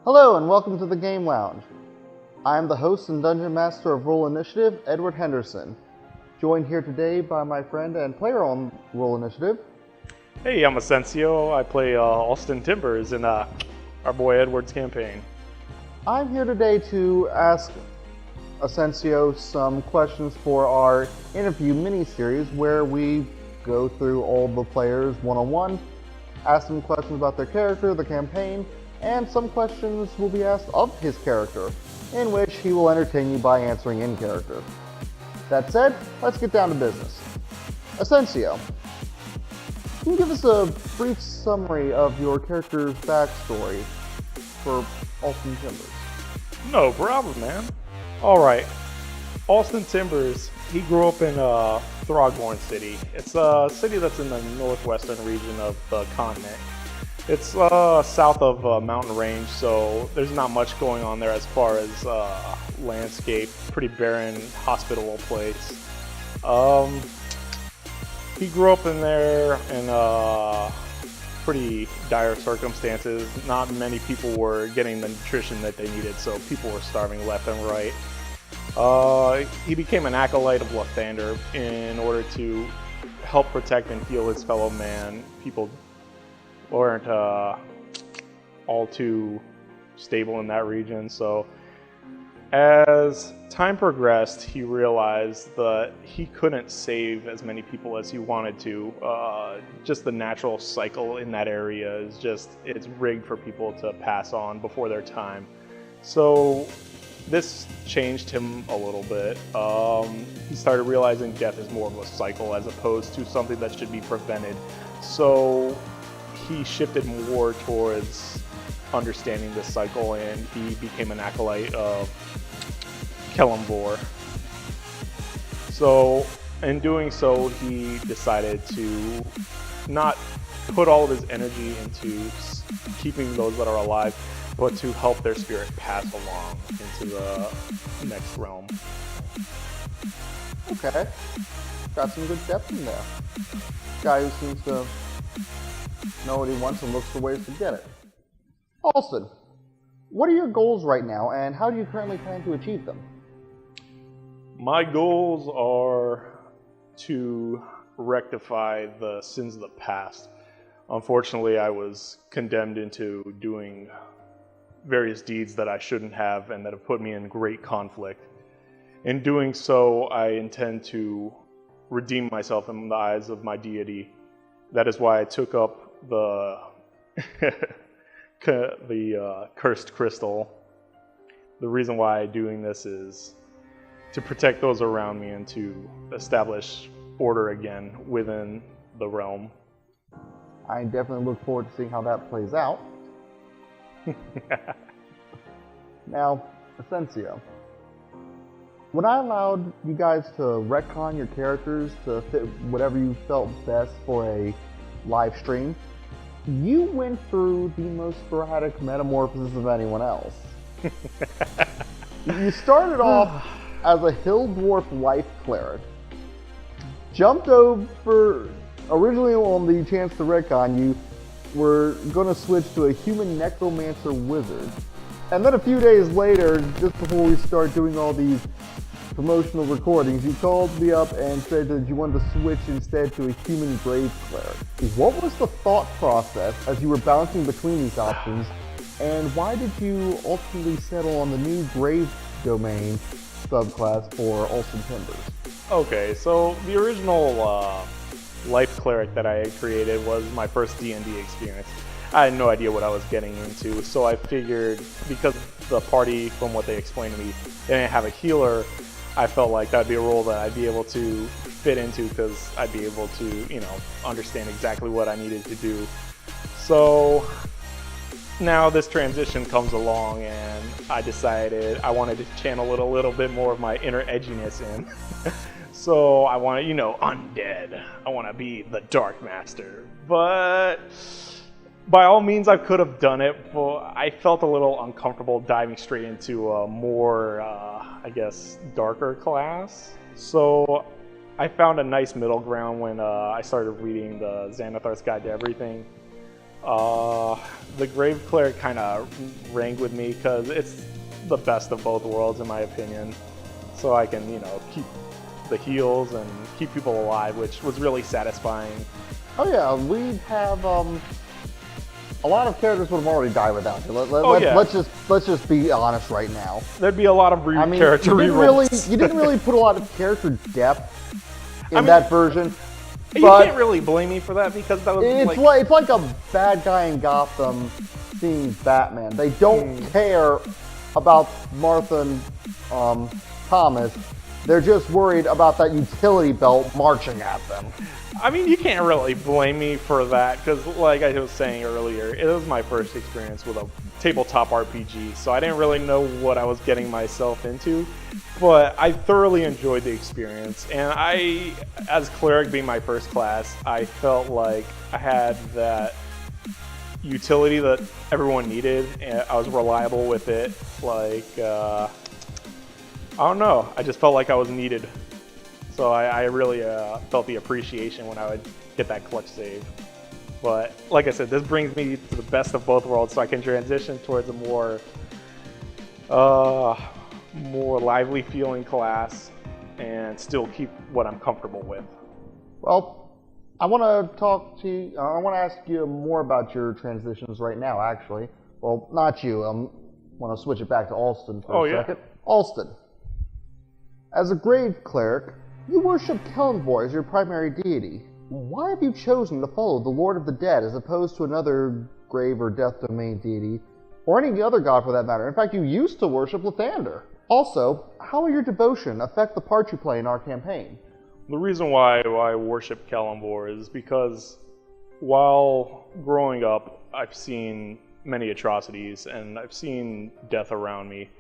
Hello and welcome to the Game Lounge. I am the host and Dungeon Master of Roll Initiative, Edward Henderson. Joined here today by my friend and player on Roll Initiative. Hey, I'm Acencio. I play Alston Timbers in our boy Edward's campaign. I'm here today to ask Acencio some questions for our interview mini-series where we go through all the players one-on-one, ask them questions about their character, the campaign, and some questions will be asked of his character, in which he will entertain you by answering in character. That said, let's get down to business. Acencio, can you give us a brief summary of your character's backstory for Alston Timbers? No problem, man. Alright, Alston Timbers, he grew up in Throgmorn City. It's a city that's in the northwestern region of the continent. It's south of mountain range, so there's not much going on there as far as landscape. Pretty barren, hospitable place. He grew up in there in pretty dire circumstances. Not many people were getting the nutrition that they needed, so people were starving left and right. He became an acolyte of Lathander in order to help protect and heal his fellow man. People weren't all too stable in that region, so as time progressed, he realized that he couldn't save as many people as he wanted to. Just the natural cycle in that area is it's rigged for people to pass on before their time. So this changed him a little bit. He started realizing death is more of a cycle as opposed to something that should be prevented. So he shifted more towards understanding this cycle, and he became an acolyte of Kellamvor. So in doing so, he decided to not put all of his energy into keeping those that are alive, but to help their spirit pass along into the next realm. Okay, got some good depth in there. Guy who seems to know what he wants and looks for ways to get it. Alston, what are your goals right now, and how do you currently plan to achieve them? My goals are to rectify the sins of the past. Unfortunately, I was condemned into doing various deeds that I shouldn't have and that have put me in great conflict. In doing so, I intend to redeem myself in the eyes of my deity. That is why I took up the cursed crystal. The reason why I'm doing this is to protect those around me and to establish order again within the realm. I definitely look forward to seeing how that plays out. Now, Acencio, when I allowed you guys to retcon your characters to fit whatever you felt best for a live stream, you went through the most sporadic metamorphosis of anyone else. You started off as a hill dwarf life cleric, jumped over, originally on the chance to retcon, you were going to switch to a human necromancer wizard. And then a few days later, just before we start doing all these promotional recordings, you called me up and said that you wanted to switch instead to a human grave cleric. What was the thought process as you were bouncing between these options, and why did you ultimately settle on the new grave domain subclass for Alston Timbers? Okay, so the original life cleric that I had created was my first D&D experience. I had no idea what I was getting into, so I figured because the party, from what they explained to me, they didn't have a healer, I felt like that'd be a role that I'd be able to fit into because I'd be able to, understand exactly what I needed to do. So now this transition comes along and I decided I wanted to channel it a little bit more of my inner edginess in. So I want to, undead. I want to be the Dark Master. But by all means, I could have done it, but I felt a little uncomfortable diving straight into a more, darker class. So I found a nice middle ground when I started reading the Xanathar's Guide to Everything. The Grave Cleric kind of rang with me because it's the best of both worlds in my opinion. So I can, keep the heals and keep people alive, which was really satisfying. Oh yeah, we have a lot of characters would have already died without you. Let's just be honest right now. There'd be a lot of character rerolls. You didn't really put a lot of character depth in that version. You can't really blame me for that because that was it's like a bad guy in Gotham seeing Batman. They don't care about Martha and Thomas. They're just worried about that utility belt marching at them. I mean, you can't really blame me for that because, like I was saying earlier, it was my first experience with a tabletop RPG, so I didn't really know what I was getting myself into, but I thoroughly enjoyed the experience, and as Cleric being my first class, I felt like I had that utility that everyone needed, and I was reliable with it, I don't know, I just felt like I was needed. So I really felt the appreciation when I would get that clutch save. But like I said, this brings me to the best of both worlds, so I can transition towards a more lively feeling class and still keep what I'm comfortable with. Well, I want to talk to you. I want to ask you more about your transitions right now, actually. Well, not you. I want to switch it back to Alston for a second. Alston, as a Grave Cleric, you worship Kellenvor as your primary deity. Why have you chosen to follow the Lord of the Dead as opposed to another grave or death domain deity, or any other god for that matter? In fact, you used to worship Lathander. Also, how will your devotion affect the part you play in our campaign? The reason why I worship Kellenvor is because while growing up, I've seen many atrocities and I've seen death around me.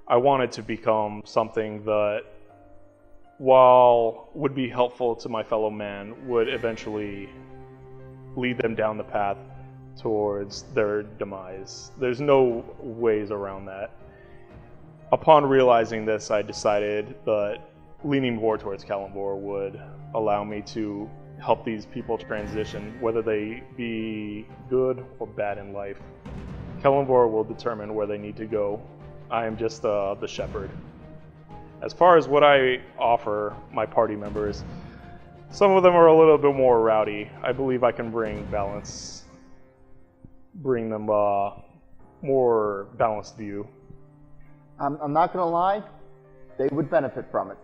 I wanted to become something that, while would be helpful to my fellow man, would eventually lead them down the path towards their demise. There's no ways around that. Upon realizing this, I decided that leaning more towards Kellenvor would allow me to help these people transition, whether they be good or bad in life. Kellenvor will determine where they need to go. I am just the shepherd. As far as what I offer my party members, some of them are a little bit more rowdy. I believe I can bring balance, bring them more balanced view. I'm not going to lie, they would benefit from it.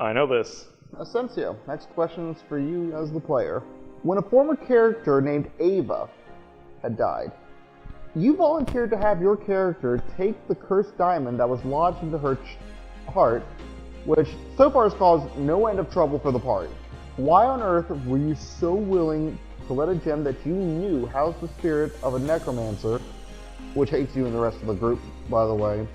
I know this. Acencio, next question is for you as the player. When a former character named Ava had died, you volunteered to have your character take the cursed diamond that was lodged into her heart, which so far has caused no end of trouble for the party. Why on earth were you so willing to let a gem that you knew housed the spirit of a necromancer, which hates you and the rest of the group, by the way,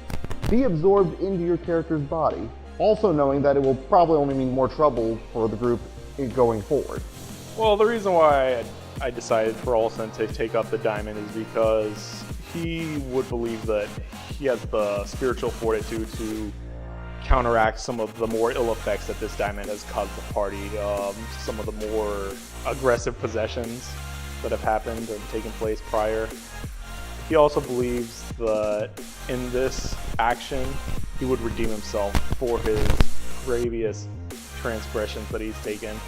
be absorbed into your character's body, also knowing that it will probably only mean more trouble for the group going forward? Well, the reason why I decided for Alston to take up the diamond is because he would believe that he has the spiritual fortitude to counteract some of the more ill effects that this diamond has caused the party, some of the more aggressive possessions that have happened and taken place prior. He also believes that in this action, he would redeem himself for his previous transgressions that he's taken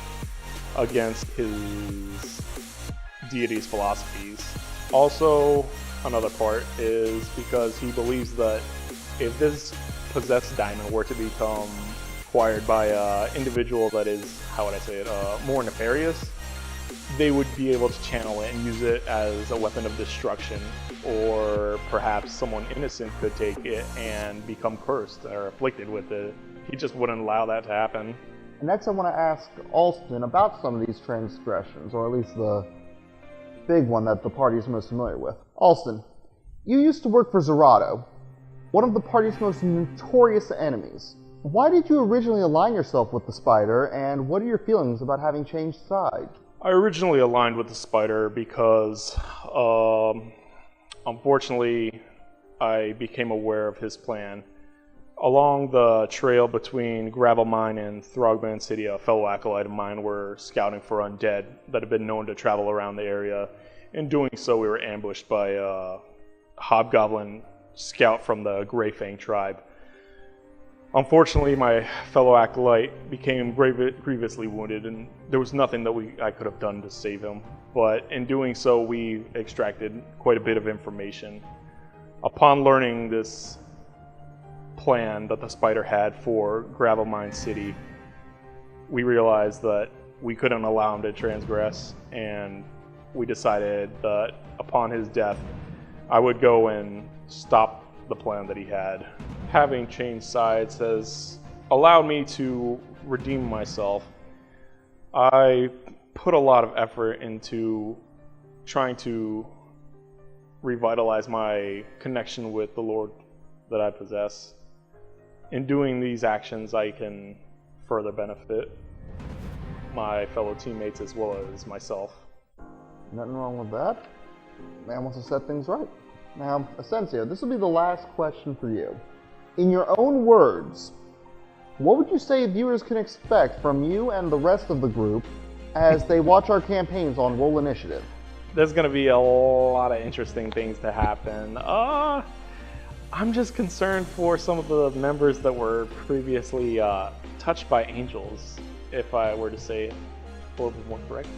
against his deity's philosophies. Also, another part is because he believes that if this possessed diamond were to become acquired by an individual that is, how would I say it, more nefarious, they would be able to channel it and use it as a weapon of destruction, or perhaps someone innocent could take it and become cursed or afflicted with it. He just wouldn't allow that to happen. Next, I want to ask Alston about some of these transgressions, or at least the big one that the party is most familiar with. Alston, you used to work for Zerato, one of the party's most notorious enemies. Why did you originally align yourself with the Spider, and what are your feelings about having changed sides? I originally aligned with the Spider because, unfortunately, I became aware of his plan. Along the trail between Gravel Mine and Throgman City, a fellow acolyte of mine were scouting for undead that had been known to travel around the area, In doing so, we were ambushed by a hobgoblin scout from the Grey Fang tribe. Unfortunately, my fellow acolyte became grievously wounded, and there was nothing that I could have done to save him. But in doing so, we extracted quite a bit of information. Upon learning this plan that the spider had for Gravel Mine City, we realized that we couldn't allow him to transgress, and we decided that upon his death, I would go and stop the plan that he had. Having changed sides has allowed me to redeem myself. I put a lot of effort into trying to revitalize my connection with the Lord that I possess. In doing these actions, I can further benefit my fellow teammates as well as myself. Nothing wrong with that. Man wants to set things right. Now, Acencio, this will be the last question for you. In your own words, what would you say viewers can expect from you and the rest of the group as they watch our campaigns on Roll Initiative? There's going to be a lot of interesting things to happen. I'm just concerned for some of the members that were previously touched by angels, if I were to say it a little bit more correctly.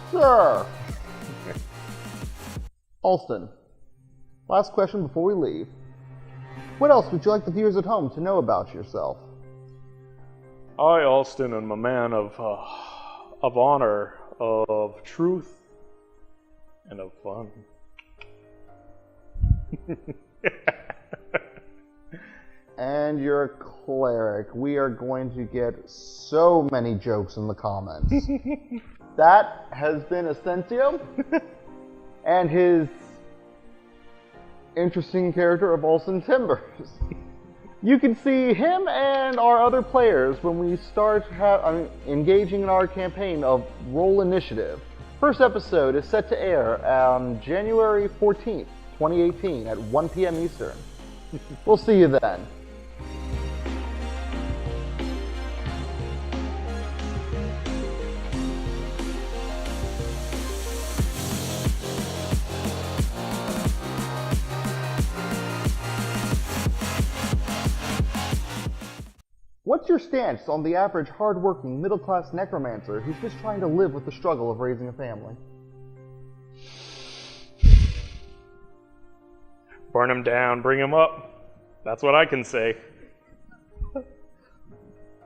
Sure. Alston, last question before we leave. What else would you like the viewers at home to know about yourself? I, Alston, am a man of honor, of truth, and of fun. And you're a cleric. We are going to get so many jokes in the comments. That has been Acencio and his interesting character of Alston Timbers. You can see him and our other players when we start engaging in our campaign of Roll Initiative. First episode is set to air on January 14th, 2018 at 1 p.m. Eastern. We'll see you then. What's your stance on the average hard-working, middle-class necromancer who's just trying to live with the struggle of raising a family? Burn him down, bring him up. That's what I can say.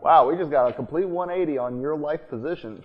Wow, we just got a complete 180 on your life position.